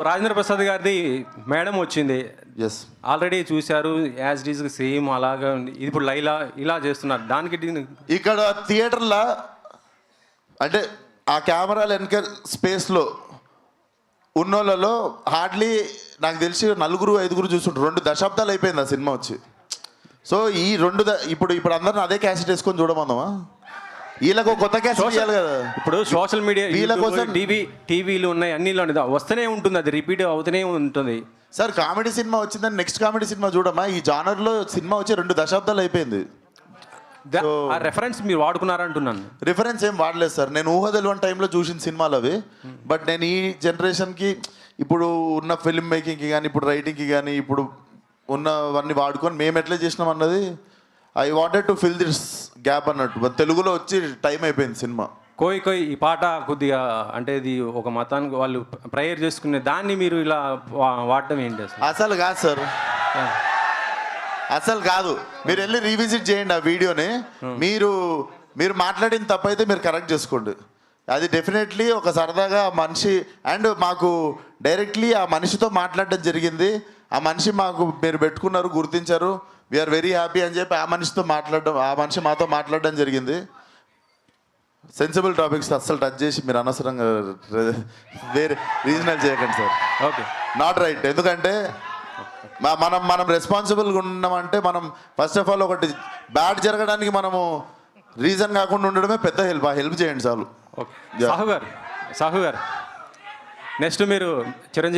రాజేంద్ర ప్రసాద్ గారిది మేడం వచ్చింది, yes already చూశారు, యాజ్ ఇట్ ఈస్ సేమ్ అలాగా ఉంది. ఇప్పుడు లైలా ఇలా చేస్తున్నారు. దానికి ఇక్కడ థియేటర్లో అంటే ఆ కెమెరాలు వెనక స్పేస్లో ఉన్నోళ్ళలో హార్డ్లీ నాకు తెలిసి 4-5 చూస్తుంటారు. 2 దశాబ్దాలు అయిపోయింది ఆ సినిమా వచ్చి. సో ఈ 2 ఇప్పుడు అందరిని అదే క్యాసెట్ వేసుకొని చూడమందామా? వీళ్ళకు కొత్త క్యాసెట్ చేయాలి కదా. ఇప్పుడు సోషల్ మీడియా వీళ్ళ కోసం టీవీలు ఉన్నాయి, అన్నిలో వస్తూనే ఉంటుంది, అది రిపీట్ అవుతూనే ఉంటుంది. సార్ కామెడీ సినిమా వచ్చిందని నెక్స్ట్ కామెడీ సినిమా చూడమా? ఈ జానర్లో సినిమా వచ్చి 2 దశాబ్దాలు అయిపోయింది. ఆ రెఫరెన్స్ మీరు వాడుకున్నారంటున్నాను. రిఫరెన్స్ ఏం వాడలేదు సార్. నేను ఊహ తెలియని టైంలో చూసిన సినిమాలు అవి. బట్ నేను ఈ జనరేషన్కి ఇప్పుడు ఉన్న ఫిల్మ్ మేకింగ్కి కానీ ఇప్పుడు రైటింగ్కి కానీ ఇప్పుడు ఉన్నవన్నీ వాడుకొని మేము ఎట్లా చేసినాం అన్నది I wanted to fill this gap అన్నట్టు. తెలుగులో వచ్చి టైం అయిపోయింది సినిమా. కోయి ఈ పాట కొద్దిగా అంటే ఇది ఒక మతానికి వాళ్ళు ప్రేయర్ చేసుకునే దాన్ని మీరు ఇలా వాడటం ఏంటి అసలు కాదు సార్, అసలు కాదు. మీరు వెళ్ళి రీవిజిట్ చేయండి ఆ వీడియోని. మీరు మాట్లాడిన తప్పైతే మీరు కరెక్ట్ చేసుకోండి. అది డెఫినెట్లీ ఒక సరదాగా మనిషి అండ్ మాకు డైరెక్ట్లీ ఆ మనిషితో మాట్లాడడం జరిగింది. ఆ మనిషి మాకు మీరు పెట్టుకున్నారు, గుర్తించారు, వీఆర్ వెరీ హ్యాపీ అని చెప్పి ఆ మనిషి మాతో మాట్లాడడం జరిగింది. సెన్సిబుల్ టాపిక్స్ అస్సలు టచ్ చేసి మీరు అనవసరంగా వేరే రీజనల్ చేయకండి సార్. Okay, not right. ఎందుకంటే మనం రెస్పాన్సిబుల్గా ఉన్నామంటే మనం ఫస్ట్ ఆఫ్ ఆల్ ఒకటి బ్యాడ్ జరగడానికి మనము రీజన్ కాకుండా ఉండడమే పెద్ద హెల్ప్. ఆ హెల్ప్ చేయండి చాలు. ఓకే సాహు గారు నెక్స్ట్ మీరు చిరంజీవి